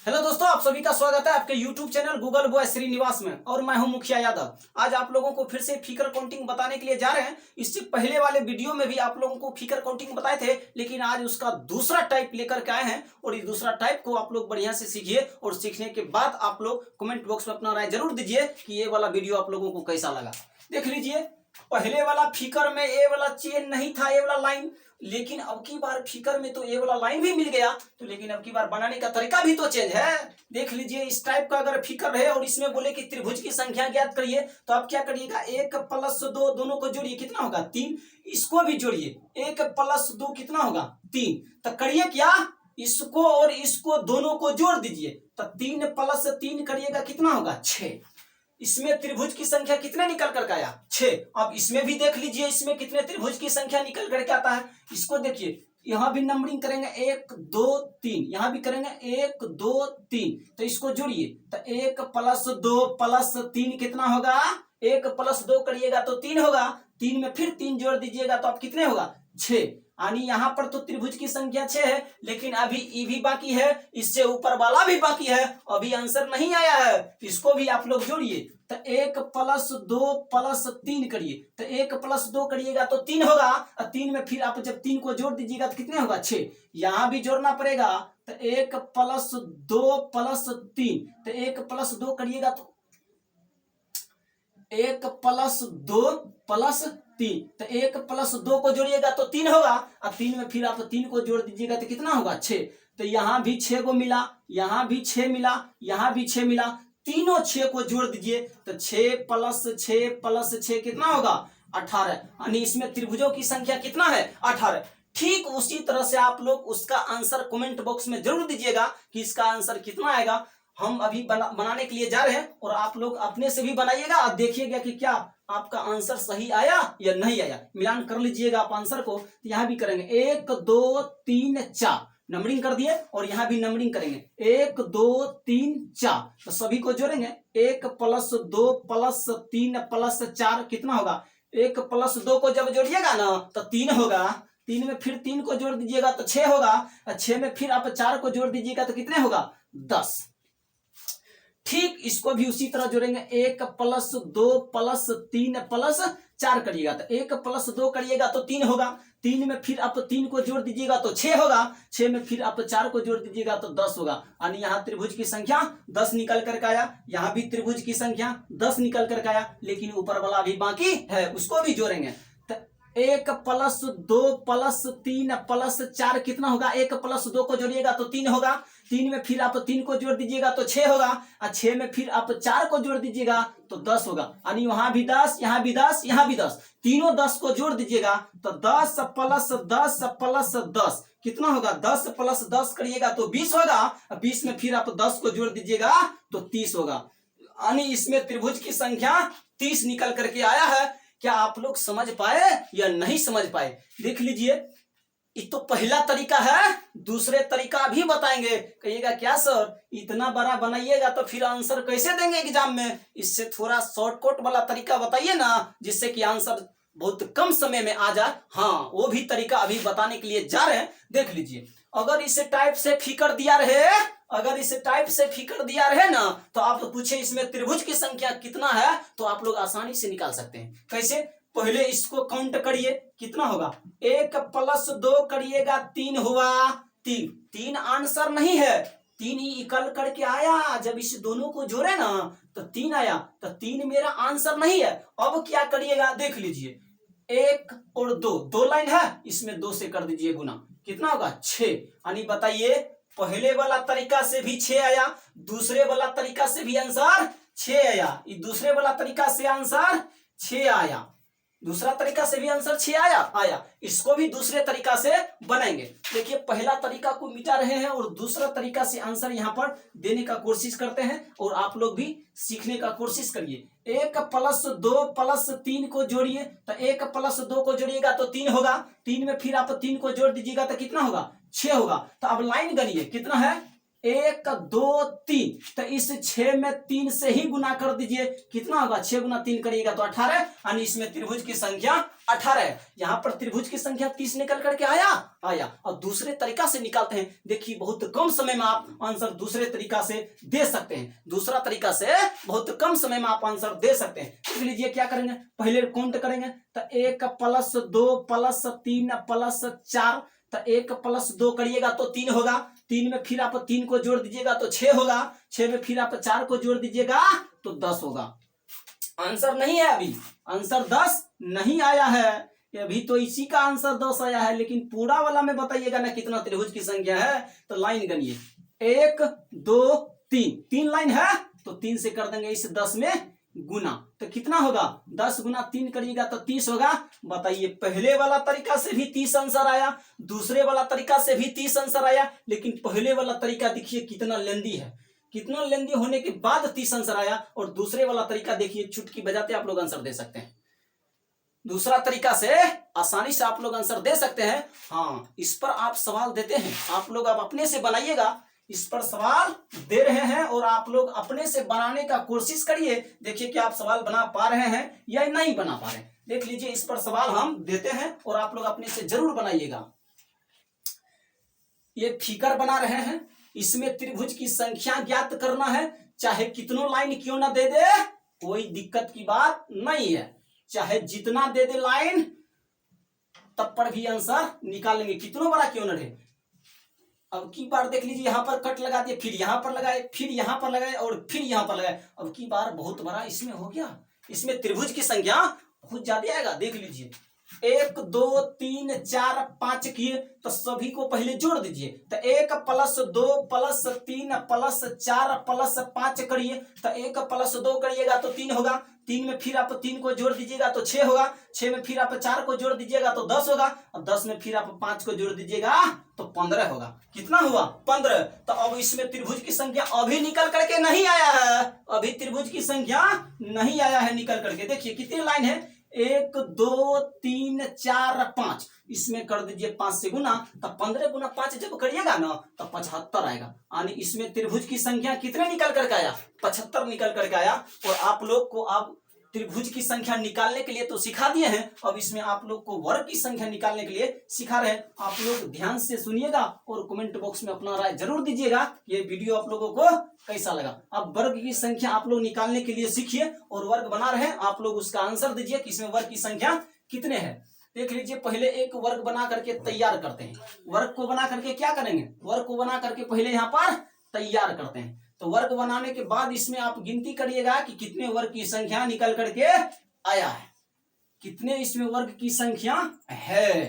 Hello दोस्तों, आप सभी का स्वागत है आपके YouTube channel Google boy Srinivas में। और मैं हूं मुखिया यादव। आज आप लोगों को फिर से फिगर काउंटिंग बताने के लिए जा रहे हैं। इससे पहले वाले वीडियो में भी आप लोगों को फिगर काउंटिंग बताए थे, लेकिन आज उसका दूसरा टाइप लेकर के आए हैं। और इस दूसरा टाइप को आप लोग बढ़िया से सीखिए और सीखने के बाद आप लोग कमेंट बॉक्स में अपना राय जरूर दीजिए कि ये वाला वीडियो आप लोगों को कैसा लगा। देख लीजिए, पहले वाला फिगर में ए वाला चेन नहीं था, ए वाला लाइन, लेकिन अब की बार फिगर में तो ए वाला लाइन भी मिल गया। तो लेकिन अब की बार बनाने का तरीका भी तो चेंज है। देख लीजिए, इस टाइप का अगर फिगर है और इसमें बोले कि त्रिभुज की संख्या ज्ञात करिए, तो आप क्या करिएगा, 1 + 2 दोनों को जोड़िए, कितना होगा 3। इसको भी जोड़िए, 1 + 2 कितना होगा 3। तो करिए क्या, इसको और इसको दोनों को जोड़ दीजिए, तो 3 + 3 करिएगा, कितना होगा 6। इसमें त्रिभुज की संख्या कितने निकल करके आया 6। अब इसमें भी देख लीजिए, इसमें कितने त्रिभुज की संख्या निकल करके आता है। इसको देखिए, यहां भी नंबरिंग करेंगे 1 2 3, यहां भी करेंगे 1 2 3। तो इसको जोड़िए, तो 1 + 2 + 3 कितना होगा, 1 + 2 करिएगा तो 3 होगा। 3 में फिर 3 जोड़ दीजिएगा तो अब कितने होगा 6। यानी यहाँ पर तो त्रिभुज की संख्या 6 है, लेकिन अभी ई भी बाकी है, इससे ऊपर वाला भी बाकी है, अभी आंसर नहीं आया है। इसको भी आप लोग जोड़िए, तो 1 + 2 + 3 करिए, तो 1 + 2 करिएगा तो 3 होगा। और 3 में फिर आप जब 3 को जोड़ दीजिएगा तो कितने होगा 6। यहाँ भी जोड़ना पड़ेगा, तो 1 + 2 + 3, तो 1 + 2 करिएगा तो 1 + 2 + 3, तो 1 + 2 को जोड़िएगा तो 3 होगा। और 3 में फिर आप 3 को जोड़ दीजिएगा तो कितना होगा 6। तो यहाँ भी 6 को मिला, यहाँ भी 6 मिला, यहाँ भी 6 मिला, तीनों 6 को जोड़ दीजिए तो 6 + 6 + 6 कितना होगा 18। यानी इसमें त्रिभुजों की संख्या कितना है 18। ठीक उसी तरह से आप लोग उसका आंसर कमेंट बॉक्स में जरूर दीजिएगा कि इसका आंसर कितना आएगा। हम अभी बनाने के लिए जा रहे हैं और आप लोग अपने से भी बनाइएगा और देखिएगा कि क्या आपका आंसर सही आया या नहीं आया। मिलान कर लीजिएगा आप आंसर को। तो यहाँ भी करेंगे 1 2 3 4, नंबरिंग कर दिए, और यहाँ भी नंबरिंग करेंगे 1 2 3 4। तो सभी को जोड़ेंगे, 1 + 2 + 3 + 4 कितना होगा, 1 + 2 को जब जोड़िएगा ना तो 3 होगा। 3 में फिर 3 को जोड़ दीजिएगा तो 6 होगा। 6 में फिर आप 4 को जोड़ दीजिएगा तो कितने होगा 10। ठीक इसको भी उसी तरह जोड़ेंगे, 1 + 2 + 3 + 4 करिएगा, तो 1 + 2 करिएगा तो 3 होगा। 3 में फिर आप 3 को जोड़ दीजिएगा तो 6 होगा। 6 में फिर आप 4 को जोड़ दीजिएगा तो 10 होगा। यानी यहाँ त्रिभुज की संख्या 10 निकल करके आया, यहाँ भी त्रिभुज की संख्या 10 निकल करके आया, लेकिन ऊपर वाला भी बाकी है, उसको भी जोड़ेंगे। 1 + 2 + 3 + 4 कितना होगा, 1 + 2 को जोड़िएगा तो 3 होगा। 3 में फिर आप 3 को जोड़ दीजिएगा तो 6 होगा। और 6 में फिर आप 4 को जोड़ दीजिएगा तो 10 होगा। यानी वहां भी 10, यहाँ भी 10, यहाँ भी 10, तीनों 10 को जोड़ दीजिएगा तो 10 + 10 + 10 कितना होगा, 10 + 10 करिएगा तो 20 होगा। 20 में फिर आप 10 को जोड़ दीजिएगा तो 30 होगा। यानी इसमें त्रिभुज की संख्या 30 निकल करके आया है। क्या आप लोग समझ पाए या नहीं समझ पाए। देख लीजिए, ये तो पहला तरीका है, दूसरे तरीका भी बताएंगे। कहिएगा क्या सर इतना बड़ा बनाइएगा तो फिर आंसर कैसे देंगे एग्जाम में, इससे थोड़ा शॉर्टकट वाला तरीका बताइए ना, जिससे कि आंसर बहुत कम समय में आ जाए। हाँ, वो भी तरीका अभी बताने के लिए जा रहे हैं। देख लीजिए, अगर इस टाइप से फिगर दिया रहे, अगर इस टाइप से फिगर दिया रहे ना, तो आप पूछे इसमें त्रिभुज की संख्या कितना है, तो आप लोग आसानी से निकाल सकते हैं। कैसे, पहले इसको काउंट करिए, कितना होगा, 1 + 2 करिएगा 3 हुआ। 3 आंसर नहीं है, 3 ही निकल करके आया। जब इस दोनों को जोड़े ना तो 3 आया, तो 3 मेरा आंसर नहीं है। अब क्या करिएगा, देख लीजिए, 1 और 2, 2 लाइन है, इसमें 2 से कर दीजिए गुना, कितना होगा 6। यानी बताइए, पहले वाला तरीका से भी 6 आया, दूसरे वाला तरीका से भी आंसर 6 आया, दूसरे वाला तरीका से आंसर 6 आया, दूसरा तरीका से भी आंसर 6 आया। इसको भी दूसरे तरीका से बनाएंगे। देखिए, पहला तरीका को मिटा रहे हैं और दूसरा तरीका से आंसर यहाँ पर देने का कोशिश करते हैं, और आप लोग भी सीखने का कोशिश करिए। 1 + 2 + 3 को जोड़िए, तो 1 + 2 को जोड़िएगा तो 3 होगा। 3 में फिर आप 3 को जोड़ दीजिएगा तो कितना होगा 6 होगा। तो अब लाइन गनिए, कितना है 1 2 3, तो इस 6 में 3 से ही गुना कर दीजिए, कितना होगा 6 गुना 3 करिएगा तो 18, यानी इसमें त्रिभुज की संख्या 18 है। यहाँ पर त्रिभुज की संख्या 30 निकल करके आया। और दूसरे तरीका से निकालते हैं, देखिए बहुत कम समय में आप आंसर दूसरे तरीका से दे सकते हैं, दूसरा तरीका से बहुत कम समय में आप आंसर दे सकते हैं। देख लीजिए क्या करेंगे, पहले काउंट करेंगे तो 1 + 2 + 3 + 4, तो 1 + 2 करिएगा तो 3 होगा, 3 में फिर आप 3 को जोड़ दीजिएगा तो 6 होगा, 6 में फिर आप 4 को जोड़ दीजिएगा तो 10 होगा। आंसर नहीं है, अभी आंसर 10 नहीं आया है, अभी तो इसी का आंसर 10 आया है, लेकिन पूरा वाला में बताइएगा ना कितना त्रिभुज की संख्या है। तो लाइन गनिए 1 2 3, 3 लाइन है तो 3 से कर देंगे इस 10 में गुना, तो कितना होगा 10 गुना 3 करिएगा तो 30 होगा। बताइए पहले वाला तरीका से भी 30 आंसर आया, दूसरे वाला तरीका से भी 30 आंसर आया, लेकिन पहले वाला तरीका देखिए कितना लेंदी है, कितना लेंदी होने के बाद 30 आंसर आया, और दूसरे वाला तरीका देखिए चुटकी बजाते आप लोग आंसर दे सकते हैं। दूसरा तरीका से आसानी से आप लोग आंसर दे सकते हैं। हाँ, इस पर आप सवाल देते हैं, आप लोग अब अपने से बनाइएगा, इस पर सवाल दे रहे हैं और आप लोग अपने से बनाने का कोशिश करिए, देखिए कि आप सवाल बना पा रहे हैं या नहीं बना पा रहे हैं। देख लीजिए इस पर सवाल हम देते हैं और आप लोग अपने से जरूर बनाइएगा। ये फिगर बना रहे हैं, इसमें त्रिभुज की संख्या ज्ञात करना है, चाहे कितनों लाइन क्यों ना दे दे कोई दिक्कत की बात नहीं है, चाहे जितना दे दे लाइन तब पर भी आंसर निकालेंगे, कितनों बड़ा क्यों ना रहे। अब की बार देख लीजिए यहाँ पर कट लगा दिए, फिर यहाँ पर लगाए, फिर यहाँ पर लगाए और फिर यहाँ पर लगाए, अब की बार बहुत बड़ा इसमें हो गया, इसमें त्रिभुज की संख्या बहुत ज्यादा आएगा। देख लीजिए 1 2 3 4 5 किए तो सभी को पहले जोड़ दीजिए, तो 1 + 2 + 3 + 4 + 5 करिए, तो 1 + 2 करिएगा तो 3 होगा, 3 में फिर आप 3 को जोड़ दीजिएगा तो 6 होगा, 6 में फिर आप 4 को जोड़ दीजिएगा तो 10 होगा, और 10 में फिर आप 5 को जोड़ दीजिएगा तो 15 होगा। कितना हुआ 15। तो अब इसमें त्रिभुज की संख्या अभी निकल करके नहीं आया है, अभी त्रिभुज की संख्या नहीं आया है निकल करके। देखिए कितनी लाइन है 1 2 3 4 5, इसमें कर दीजिए 5 से गुना, तो 15 गुना 5 जब करिएगा ना तो 75 आएगा, यानी इसमें त्रिभुज की संख्या कितने निकल करके आया 75 निकल करके आया। और आप लोग को अब त्रिभुज की संख्या निकालने के लिए तो सिखा दिए हैं, अब इसमें आप लोग को वर्ग की संख्या निकालने के लिए सिखा रहे हैं। आप लोग ध्यान से सुनिएगा और कमेंट बॉक्स में अपना राय जरूर दीजिएगा, ये वीडियो आप लोगों को कैसा लगा। अब वर्ग की संख्या आप लोग निकालने के लिए सीखिए और वर्ग बना रहे हैं, आप लोग उसका आंसर दीजिए कि इसमें वर्ग की संख्या कितने हैं। देख लीजिए पहले एक वर्ग बना करके तैयार करते हैं, वर्ग को बना करके क्या करेंगे, वर्ग को बना करके पहले यहाँ पर तैयार करते हैं, तो वर्ग बनाने के बाद इसमें आप गिनती करिएगा कि कितने वर्ग की संख्या निकल करके आया है, कितने इसमें वर्ग की संख्या है,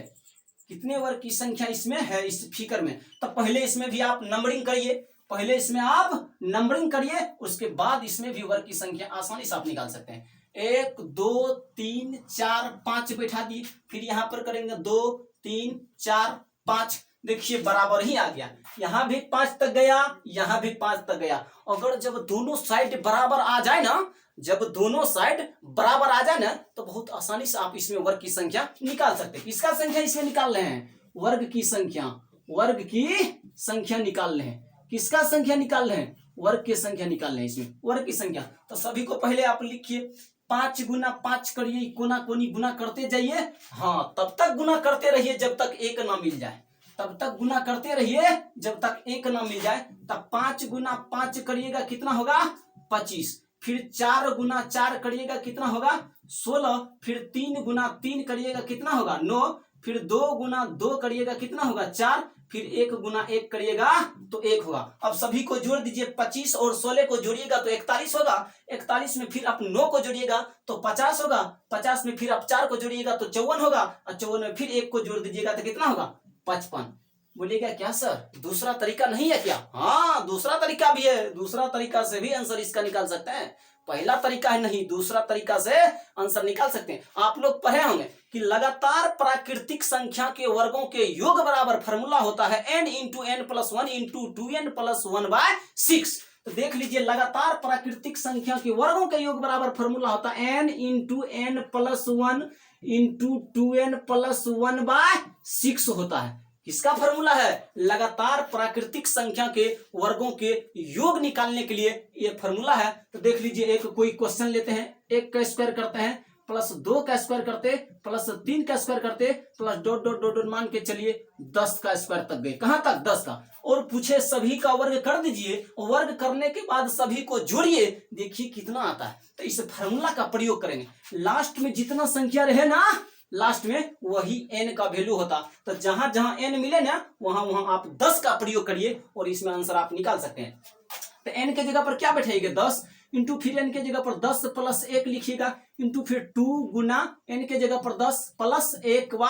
कितने वर्ग की संख्या इसमें है इस फिगर में। तो पहले इसमें भी आप नंबरिंग करिए, पहले इसमें आप नंबरिंग करिए, उसके बाद इसमें भी वर्ग की संख्या आसानी से आप निकाल सकते हैं। 1 2 3 4 5 बैठा दिए, फिर यहाँ पर करेंगे 2 3 4 5, देखिए बराबर ही आ गया, यहाँ भी 5 तक गया, यहाँ भी 5 तक गया। अगर जब दोनों साइड बराबर आ जाए ना, जब दोनों साइड बराबर आ जाए ना तो बहुत आसानी से आप इसमें वर्ग की संख्या निकाल सकते हैं। किसका संख्या इसमें निकाल रहे हैं, वर्ग की संख्या, वर्ग की संख्या निकाल रहे हैं, किसका संख्या निकाल रहे हैं, वर्ग की संख्या निकाल रहे हैं, इसमें वर्ग की संख्या। तो सभी को पहले आप लिखिए 5 गुना 5 करिए, कोना कोनी गुना करते जाइए, हाँ तब तक गुना करते रहिए जब तक एक ना मिल जाए, तब तक गुना करते रहिए जब तक एक ना मिल जाए। तब 5 गुना 5 करिएगा कितना होगा 25, फिर 4 गुना 4 करिएगा कितना होगा 16, फिर 3 गुना 3 करिएगा कितना होगा 9, फिर 2 गुना 2 करिएगा कितना होगा 4, फिर 1 गुना 1 करिएगा तो 1 होगा। अब सभी को जोड़ दीजिए, 25 और 16 को जोड़िएगा तो 41 होगा, 41 में फिर आप 9 को जोड़िएगा तो 50 होगा, 50 में फिर आप 4 को जोड़िएगा तो 54 होगा, और 54 में फिर 1 को जोड़ दीजिएगा तो कितना होगा 55। बोलिएगा क्या सर दूसरा तरीका नहीं है क्या, हाँ दूसरा तरीका भी है, दूसरा तरीका से भी आंसर इसका निकाल सकते हैं, पहला तरीका है नहीं, दूसरा तरीका से आंसर निकाल सकते हैं। आप लोग पढ़े होंगे कि लगातार प्राकृतिक संख्या के वर्गों के योग बराबर फॉर्मूला होता है n × n + 1 × 2n + 1/6। तो देख लीजिए लगातार प्राकृतिक संख्या के वर्गों के योग बराबर फॉर्मूला होता है n × n + 1 × 2n + 1/6 होता है। किसका फॉर्मूला है? लगातार प्राकृतिक संख्या के वर्गों के योग निकालने के लिए ये फॉर्मूला है। तो देख लीजिए, एक कोई क्वेश्चन लेते हैं, 1 का स्क्वायर करते हैं प्लस 2 का स्क्वायर करते प्लस 3 का स्क्वायर करते plus dot dot dot dot मान के चलिए 10 का स्क्वायर तक गए। कहां तक? 10 का। और पूछे सभी का वर्ग कर दीजिए, वर्ग करने के बाद सभी को जोड़िए, देखिए कितना आता है। तो इस फॉर्मूला का प्रयोग करेंगे। लास्ट में जितना संख्या रहे ना, लास्ट में वही n का वैल्यू होता। तो जहां जहां n मिले ना, वहां वहां आप 10 का प्रयोग करिए और इसमें आंसर आप निकाल सकते हैं। तो n के जगह पर क्या बैठाइएगा? 10 इंटू, फिर n के जगह पर 10 प्लस 1 लिखिएगा, इंटू फिर 2 गुना n के जगह पर 10 प्लस 1 व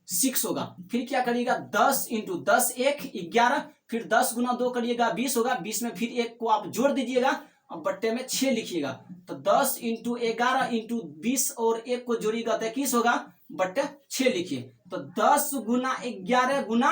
6 होगा। फिर क्या करिएगा? 10 इंटू 10 1 11, फिर 10 गुना 2 करिएगा 20 होगा, 20 में फिर 1 को आप जोड़ दीजिएगा, अब बट्टे में 6 लिखिएगा। तो 10 इंटू 11 इंटू 20 और 1 को जोड़िएगा तो 21 होगा, बट्टे 6 लिखिए। तो 10 गुना 11 गुना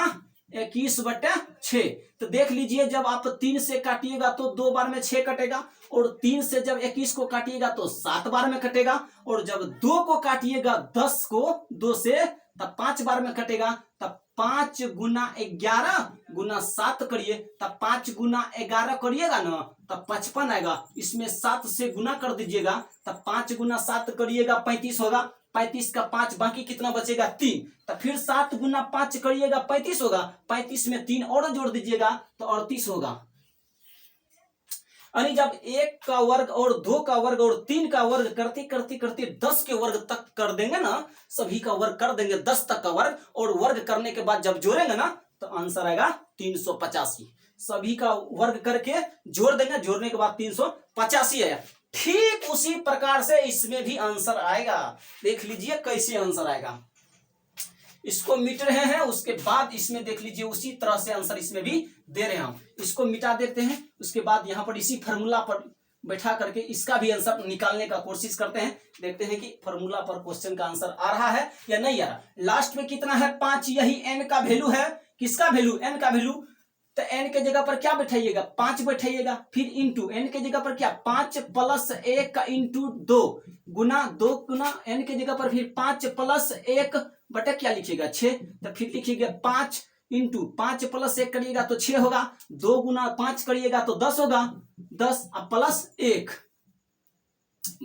21 बट्टे 6। तो देख लीजिए, जब आप 3 से काटिएगा तो 2 बार में 6 कटेगा, और 3 से जब 21 को काटिएगा तो 7 बार में कटेगा, और जब 2 को काटिएगा 10 को 2 से, तब 5 बार में कटेगा। तब 5 गुना 11 गुना 7 करिए, तब 5 गुना 11 करिएगा ना, तब 55 आएगा। इसमें 7 से गुना कर दीजिएगा, तब 5 गुना 7 करिएगा 35 होगा, 35 का 5 बाकी कितना बचेगा? 3। तो फिर 7 गुना 5 करिएगा 35 होगा, 35 में 3 और जोड़ दीजिएगा तो 38 होगा। यानी जब 1 का वर्ग और 2 का वर्ग और 3 का वर्ग करते करते करते 10 के वर्ग तक कर देंगे ना, सभी का वर्ग कर देंगे 10 तक का वर्ग, और वर्ग करने के बाद जब जोड़ेंगे ना तो आंसर आएगा 385। सभी का वर्ग करके जोड़ देंगे, जोड़ने के बाद 385 आया। ठीक उसी प्रकार से इसमें भी आंसर आएगा। देख लीजिए कैसे आंसर आएगा। इसको मिट रहे हैं, उसके बाद इसमें देख लीजिए उसी तरह से आंसर इसमें भी दे रहे हैं। हम इसको मिटा देते हैं, उसके बाद यहाँ पर इसी फॉर्मूला पर बैठा करके इसका भी आंसर निकालने का कोशिश करते हैं। देखते हैं कि फॉर्मूला पर क्वेश्चन का आंसर आ रहा है या नहीं आ रहा। लास्ट में कितना है? 5। यही n का वैल्यू है। किसका वैल्यू? n का वैल्यू। तो n के जगह पर क्या बैठाइएगा? 5 बैठाइएगा, फिर इंटू n के जगह पर क्या? 5 प्लस 1 इंटू 2 गुना 2 गुना n के जगह पर फिर 5 प्लस 1 बटा क्या लिखिएगा? 6। तो फिर लिखिएगा 5 इंटू 5 प्लस 1 करिएगा तो 6 होगा, 2 गुना 5 करिएगा तो 10 होगा, 10 प्लस 1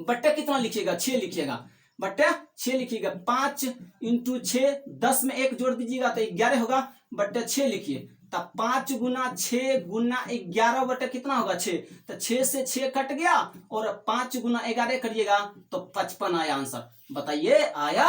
बट्टे कितना लिखिएगा? 6 लिखिएगा, बट्टे 6 लिखिएगा। 5 इंटू 6, 10 में 1 जोड़ दीजिएगा तो 11 होगा, बट्टे 6 लिखिए। तब 5 गुना 6 गुना 11 बटे कितना होगा? 6। तो 6 से 6 कट गया, और 5 गुना 11 करिएगा तो 55 आया आंसर। बताइए आया?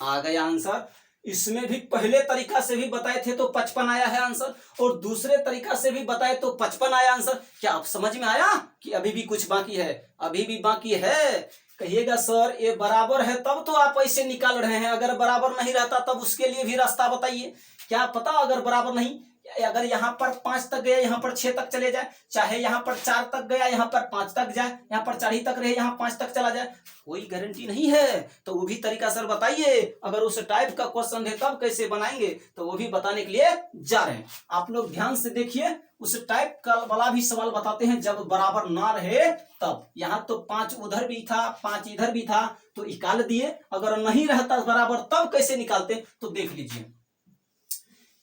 आ गया आंसर। इसमें भी पहले तरीका से भी बताए थे तो 55 आया है आंसर, और दूसरे तरीका से भी बताए तो 55 आया आंसर। क्या आप समझ में आया कि अभी भी कुछ बाकी है? अभी भी बाकी है। कहिएगा सर ये बराबर है तब तो आप ऐसे निकाल रहे हैं, अगर बराबर नहीं रहता तब उसके लिए भी रास्ता बताइए। क्या पता अगर बराबर नहीं, अगर यहाँ पर 5 तक गया यहाँ पर 6 तक चले जाए, चाहे यहाँ पर 4 तक गया यहाँ पर 5 तक जाए, यहाँ पर 4 ही तक रहे यहाँ 5 तक चला जाए, कोई गारंटी नहीं है। तो वो भी तरीका सर बताइए। अगर उस टाइप का क्वेश्चन है तब कैसे बनाएंगे, तो वो भी बताने के लिए जा रहे हैं। आप लोग ध्यान से देखिए, उस टाइप का वाला भी सवाल बताते हैं जब बराबर ना रहे तब। यहाँ तो 5 उधर भी था 5 इधर भी था तो निकाल दिए, अगर नहीं रहता बराबर तब कैसे निकालते? तो देख लीजिए,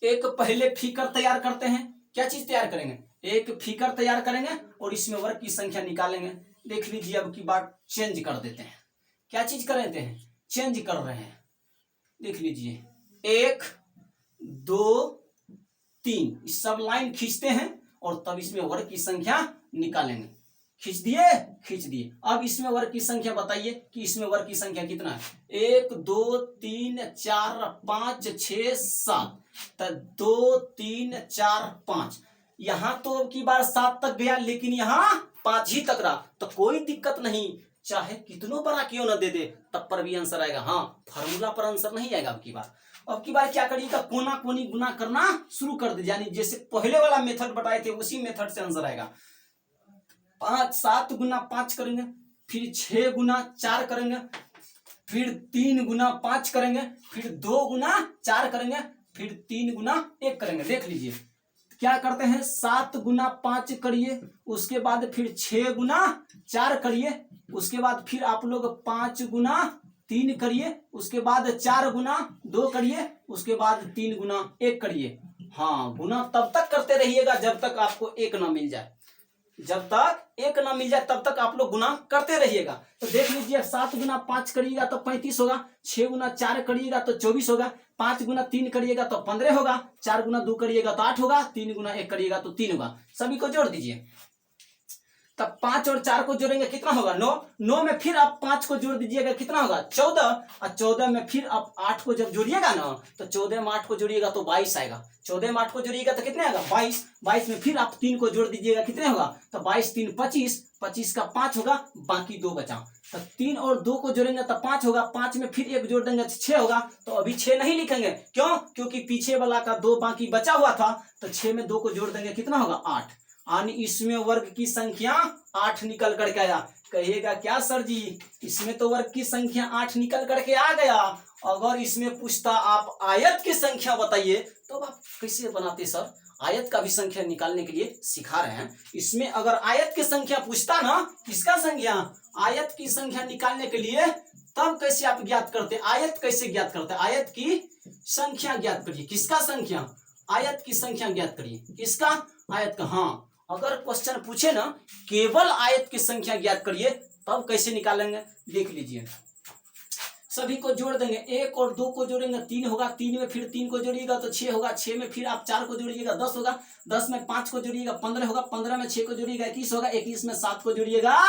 एक पहले फिगर तैयार करते हैं। क्या चीज तैयार करेंगे? एक फिगर तैयार करेंगे और इसमें वर्ग की संख्या निकालेंगे। देख लीजिए, अब की बात चेंज कर देते हैं। क्या चीज कर देते हैं? चेंज कर रहे हैं। देख लीजिए, 1 2 3 इस सब लाइन खींचते हैं और तब इसमें वर्ग की संख्या निकालेंगे। खींच दिए? खींच दिए। अब इसमें वर्ग की संख्या बताइए कि इसमें वर्ग की संख्या कितना है? 1 2 3 4 5 6 7। तो 2 3 4 5, यहां तो अब की बार 7 तक गया, लेकिन यहाँ 5 ही तक रहा। तो कोई दिक्कत नहीं, चाहे कितनों बड़ा क्यों ना दे दे तब पर भी आंसर आएगा। हाँ, फार्मूला पर आंसर नहीं आएगा अब की बार। अब की बार क्या करिएगा? कोना कोनी गुना करना शुरू कर दीजिए, यानी जैसे पहले वाला मेथड बताए थे उसी मेथड से आंसर आएगा। 7 गुना 5 करेंगे, फिर 6 गुना 4 करेंगे, फिर 3 गुना 5 करेंगे, फिर 2 गुना 4 करेंगे, फिर 3 गुना 1 करेंगे। देख लीजिए क्या करते हैं? 7 गुना 5 करिए, उसके बाद फिर 6 गुना 4 करिए, उसके बाद फिर आप लोग 5 गुना 3 करिए, उसके बाद 4 गुना 2 करिए, उसके बाद 3 गुना 1 करिए। हाँ, गुना तब तक करते रहिएगा जब तक आपको 1 ना मिल जाए। जब तक 1 ना मिल जाए तब तक आप लोग गुना करते रहिएगा। तो देख लीजिए 7 गुना 5 करिएगा तो 35 होगा, 6 गुना 4 करिएगा तो 24 होगा, 5 गुना 3 करिएगा तो 15 होगा, 4 गुना 2 करिएगा तो 8 होगा, 3 गुना 1 करिएगा तो 3 होगा। सभी को जोड़ दीजिए। तब 5 और 4 को जोड़ेंगे कितना होगा 9, 9 में फिर आप 5 को जोड़ दीजिएगा कितना होगा 14, और 14 में फिर आप 8 को जब जोड़िएगा ना तो 14 में 8 को जोड़िएगा तो 22 आएगा। 14 में 8 को जोड़िएगा तो कितने आएगा 22, 22 में फिर आप 3 को जोड़ दीजिएगा कितने होगा तो 22 3 25, 25 का 5 होगा, बाकी 2 बचा। तो 3 और 2 को जोड़ेंगे तो 5 होगा, 5 में फिर 1 जोड़ देंगे तो 6 होगा। तो अभी 6 नहीं लिखेंगे, क्यों? क्योंकि पीछे वाला का 2 बाकी बचा हुआ था, तो 6 में 2 को जोड़ देंगे कितना होगा 8। यानी इसमें वर्ग की संख्या 8 निकल करके आया। कहिएगा क्या सर जी, इसमें तो वर्ग की संख्या 8 निकल करके आ गया। अगर इसमें पूछता आप आयत की संख्या बताइए तो आप कैसे बनाते सर? आयत का भी संख्या निकालने के लिए सिखा रहे हैं। इसमें अगर आयत की संख्या पूछता ना, किसका संख्या? आयत की संख्या निकालने के लिए, तब कैसे आप ज्ञात करते? आयत कैसे ज्ञात करते? आयत की संख्या ज्ञात करिए। किसका संख्या? आयत की संख्या ज्ञात करिए। किसका? आयत का। हाँ, अगर क्वेश्चन पूछे ना केवल आयत की संख्या ज्ञात करिए, तब कैसे निकालेंगे देख लीजिए। सभी को जोड़ देंगे, 1 और 2 को जोड़ेंगे 3 होगा, 3 में फिर 3 को जोड़िएगा तो 6 होगा, 6 में फिर आप 4 को जोड़िएगा 10 होगा, 10 में 5 को जोड़िएगा 15 होगा, 15 में 6 को जोड़िएगा 21 होगा, 21 में 7 को जोड़िएगा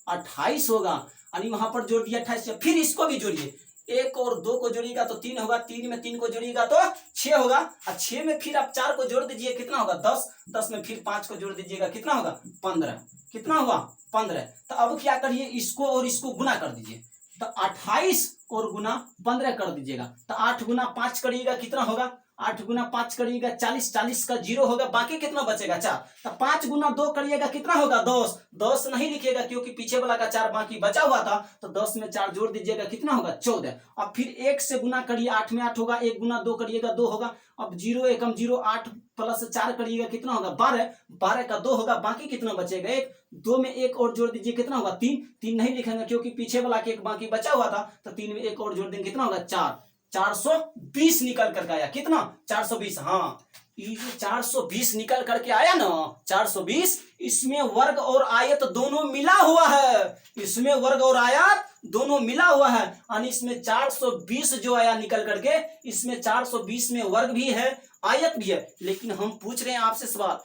28 होगा। यानी वहां पर जोड़ दिया 28। फिर इसको भी जोड़िए, 1 और 2 को जोड़िएगा तो 3 होगा, 3 में 3 को जोड़िएगा तो 6 होगा, और 6 में फिर आप 4 को जोड़ दीजिए कितना होगा 10, 10 में फिर 5 को जोड़ दीजिएगा कितना होगा 15। कितना हुआ 15। तो अब क्या करिए, इसको और इसको गुना कर दीजिए। तो 28 और गुना 15 कर दीजिएगा। तो 8 गुना 5 करिएगा कितना होगा, 8 गुना 5 करिएगा 40, 40 का 0 होगा, बाकी कितना बचेगा 4। तो 5 गुना 2 करिएगा कितना होगा 10, 10 नहीं लिखिएगा क्योंकि पीछे वाला का 4 बाकी बचा हुआ था। तो 10 में 4 जोड़ दीजिएगा कितना होगा 14। अब फिर 1 से गुना करिए, 8 में 8 होगा, 1 गुना 2 करिएगा 2 होगा। अब 0 एकम 0, 8 प्लस 4 करिएगा कितना होगा 12, 12 का 2 होगा, बाकी कितना बचेगा 1। 2 में 1 और जोड़ दीजिए कितना होगा 3, 3 नहीं लिखेंगे क्योंकि पीछे वाला के 1 बाकी बचा हुआ था। तो 3 में 1 और जोड़ देंगे कितना होगा 4, 420 निकल करके आया। कितना 420। हाँ, ये 420 निकल करके आया ना 420। इसमें वर्ग और आयत दोनों मिला हुआ है, इसमें वर्ग और आयत दोनों मिला हुआ है। यानी इसमें 420 जो आया निकल करके, इसमें 420 में वर्ग भी है आयत भी है। लेकिन हम पूछ रहे हैं आपसे सवाल,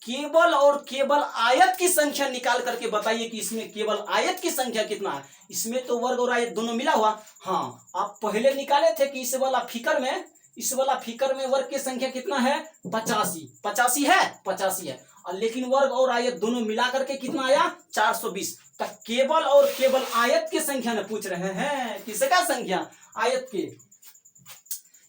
केवल और केवल आयत की संख्या निकाल करके बताइए कि इसमें केवल आयत की संख्या कितना है। इसमें तो वर्ग और आयत दोनों मिला हुआ। हाँ, आप पहले निकाले थे कि इस वाला फिकर में वर्ग की संख्या कितना है 85, 85 है 85 है। और लेकिन वर्ग और आयत दोनों मिला करके कितना आया 420। तो केवल और केवल आयत की संख्या ने पूछ रहे हैं, किसका संख्या? आयत के।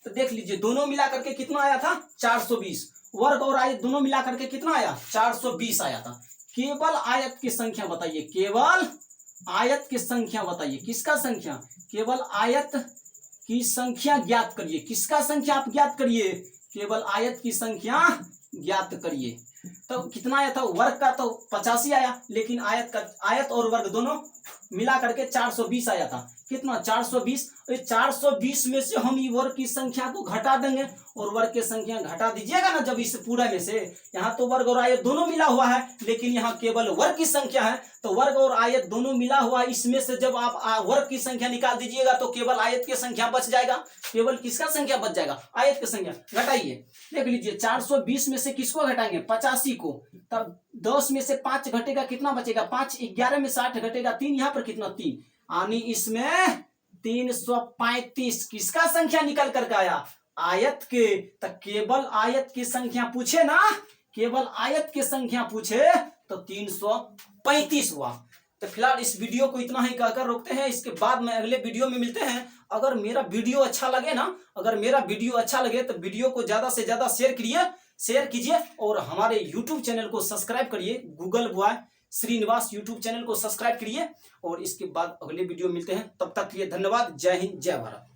तो देख लीजिए, दोनों मिला करके कितना आया था 420। वर्ग और आयत दोनों मिला करके कितना आया 420 आया था। केवल आयत की संख्या बताइए, केवल आयत की संख्या बताइए। किसका संख्या? केवल आयत की संख्या ज्ञात करिए। किसका संख्या आप ज्ञात करिए? केवल आयत की संख्या ज्ञात करिए। तो कितना आया था? वर्ग का तो 85 आया, लेकिन आयत और वर्ग दोनों मिला करके 420 आया था। कितना 420। 420 में से हम ये वर्ग की संख्या को घटा देंगे, और वर्ग की संख्या घटा दीजिएगा ना जब इस पूरे में से, यहाँ तो वर्ग और आयत दोनों मिला हुआ है, लेकिन यहाँ केवल वर्ग की संख्या है। तो वर्ग और आयत दोनों मिला हुआ, इसमें से जब आप वर्ग की संख्या निकाल दीजिएगा तो केवल आयत की संख्या बच जाएगा। केवल किसका संख्या बच जाएगा? आयत की संख्या। घटाइए, देख लीजिए 420 में से किसको घटाएंगे 85 को। तब 10 में से 5 घटेगा, कितना बचेगा 5। 11 में 60 घटेगा 3, यहाँ पर कितना 3। यानी इसमें 335 किसका संख्या निकल करके आया? आयत के। तो केवल आयत की संख्या पूछे ना, केवल आयत की संख्या पूछे तो 335 हुआ। तो फिलहाल इस वीडियो को इतना ही कहकर रोकते हैं। इसके बाद में अगले वीडियो में मिलते हैं। अगर मेरा वीडियो अच्छा लगे ना, अगर मेरा वीडियो अच्छा लगे तो वीडियो को ज्यादा से ज्यादा शेयर कीजिए, और हमारे यूट्यूब चैनल को सब्सक्राइब करिए। Google boy Srinivas YouTube channel को सब्सक्राइब करिए, और इसके बाद अगले वीडियो मिलते हैं। तब तक के लिए धन्यवाद। जय हिंद, जय भारत।